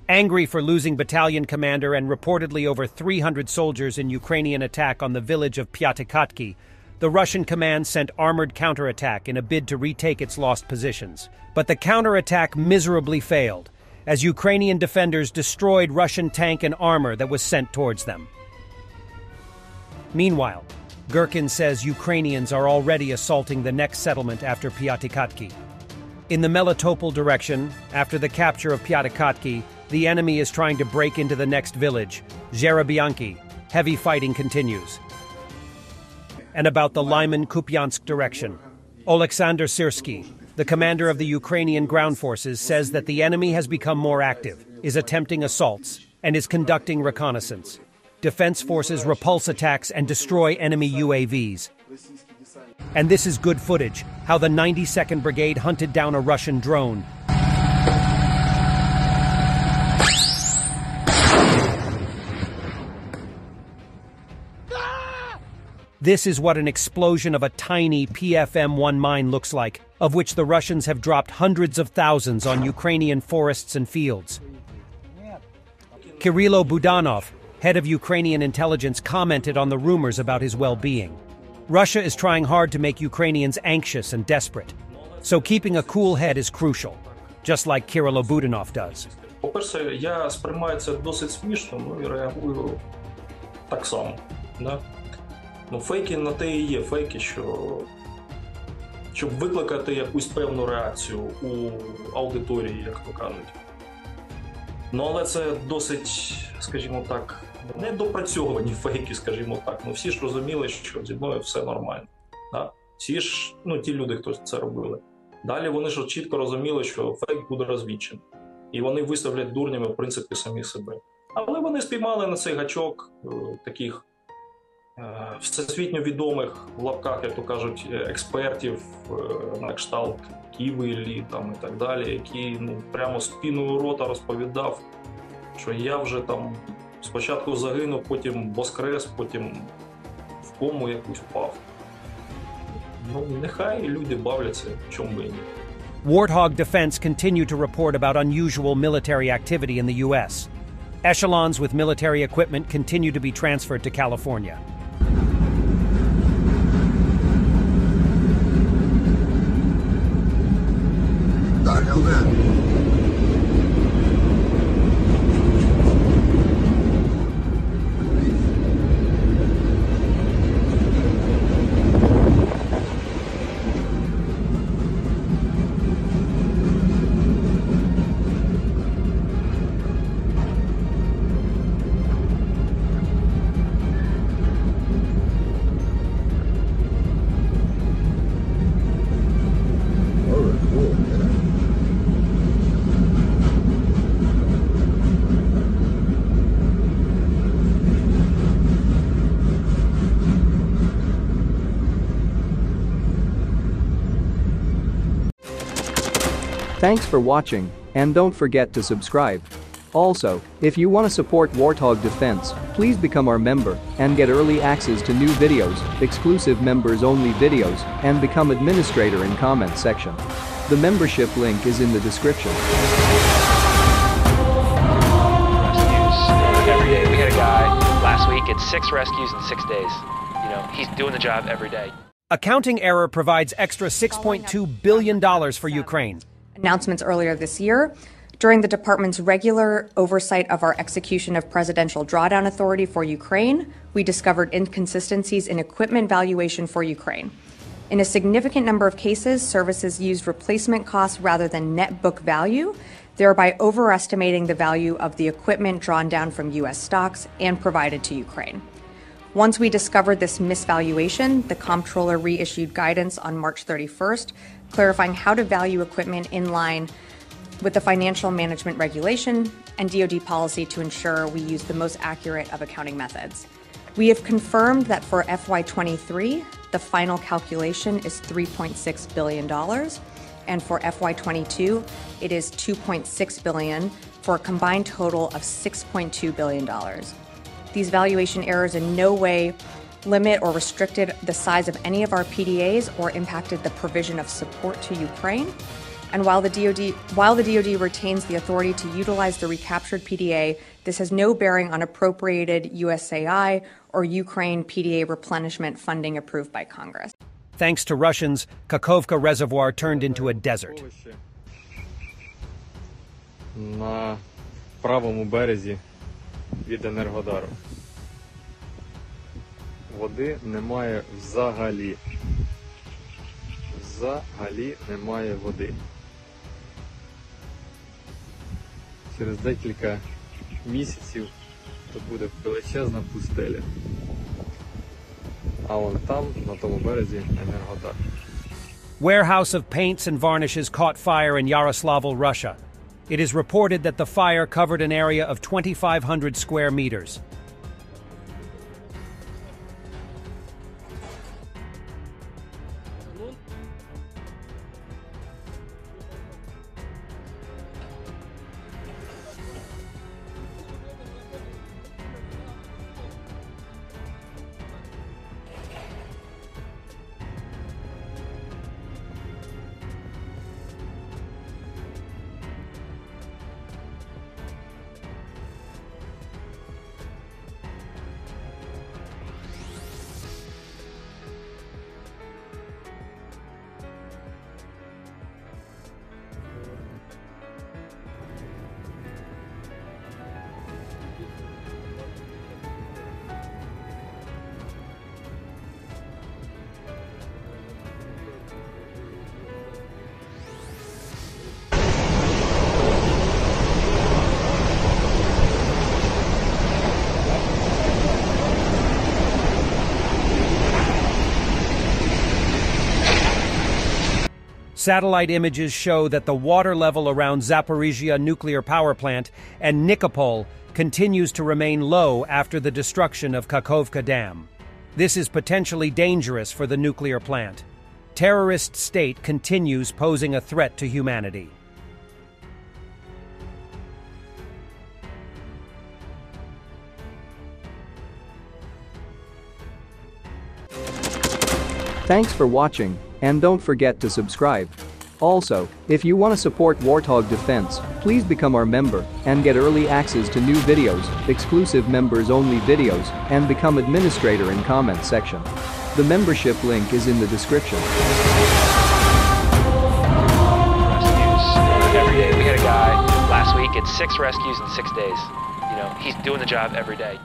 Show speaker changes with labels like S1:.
S1: Angry for losing battalion commander and reportedly over 300 soldiers in Ukrainian attack on the village of Pyatikhatki, the Russian command sent armored counterattack in a bid to retake its lost positions. But the counterattack miserably failed, as Ukrainian defenders destroyed Russian tank and armor that was sent towards them. Meanwhile, Gherkin says Ukrainians are already assaulting the next settlement after Pyatikhatki. In the Melitopol direction, after the capture of Pyatikhatki, the enemy is trying to break into the next village, Zherebianki. Heavy fighting continues. And about the Lyman-Kupiansk direction, Oleksandr Syrsky, the commander of the Ukrainian ground forces, says that the enemy has become more active, is attempting assaults, and is conducting reconnaissance. Defense forces repulse attacks and destroy enemy UAVs. And this is good footage, how the 92nd Brigade hunted down a Russian drone. This is what an explosion of a tiny PFM-1 mine looks like, of which the Russians have dropped hundreds of thousands on Ukrainian forests and fields. Kirilo Budanov, head of Ukrainian intelligence, commented on the rumors about his well-being. Russia is trying hard to make Ukrainians anxious and desperate, so keeping a cool head is crucial, just like Kirilo Budanov does.
S2: По-перше, я сприймаю це досить смішно, і реагую так само. Фейки на те і є фейки, щоб викликати якусь певну реакцію у аудиторії, як то кажуть. Але це досить, скажімо так, недопрацьовані фейки, скажімо так. Всі ж розуміли, що зі мною все нормально. Всі ж, ті люди, хто це робили. Далі вони ж чітко розуміли, що фейк буде розвідчений. І вони виставлять дурнями, в принципі, самі себе. Але вони спіймали на цей гачок таких всесвітньо відомих, в лапках, як то кажуть, експертів на кшталт Ківелі і так далі, які прямо з піною рота розповідав, що я вже там спочатку загинув, потім воскрес, потім в кому якусь впав. Нехай люди бавляться, чому і ні.
S1: Warthog Defense continue to report about unusual military activity in the U.S. Echelons with military equipment continue to be transferred to California.
S3: Thanks for watching, and don't forget to subscribe. Also, if you want to support Warthog Defense, please become our member and get early access to new videos, exclusive members-only videos, and become administrator in comments section. The membership link is in the description.
S4: Rescues every day. We had a guy last week at 6 rescues in 6 days. He's doing the job every day.
S1: Accounting error provides extra $6.2 billion for Ukraine.
S5: Announcements earlier this year. During the department's regular oversight of our execution of Presidential Drawdown Authority for Ukraine, we discovered inconsistencies in equipment valuation for Ukraine. In a significant number of cases, services used replacement costs rather than net book value, thereby overestimating the value of the equipment drawn down from U.S. stocks and provided to Ukraine. Once we discovered this misvaluation, the comptroller reissued guidance on March 31st, clarifying how to value equipment in line with the Financial Management Regulation and DoD policy to ensure we use the most accurate of accounting methods. We have confirmed that for FY23, the final calculation is $3.6 billion, and for FY22, it is $2.6 billion, for a combined total of $6.2 billion. These valuation errors in no way limit or restricted the size of any of our PDAs or impacted the provision of support to Ukraine. And while the DoD retains the authority to utilize the recaptured PDA, this has no bearing on appropriated USAI or Ukraine PDA replenishment funding approved by Congress.
S1: Thanks to Russians, Kakhovka Reservoir turned into a desert.
S6: На правому березі від Енергодару. Води немає взагалі. Взагалі немає води. Через декілька місяців тут буде величезна пустеля. А вон там, на тому березі, Енергодар.
S1: Warehouse of paints and varnishes caught fire in Yaroslavl, Russia. It is reported that the fire covered an area of 2,500 square meters. Satellite images show that the water level around Zaporizhia nuclear power plant and Nikopol continues to remain low after the destruction of Kakhovka Dam. This is potentially dangerous for the nuclear plant. Terrorist state continues posing a threat to humanity.
S3: Thanks for watching, and don't forget to subscribe. Also, if you want to support Warthog Defense, please become our member and get early access to new videos, exclusive members-only videos, and become administrator in comment section. The membership link is in the description.
S4: Rescues every day. We had a guy last week at 6 rescues in 6 days. You know, he's doing the job every day.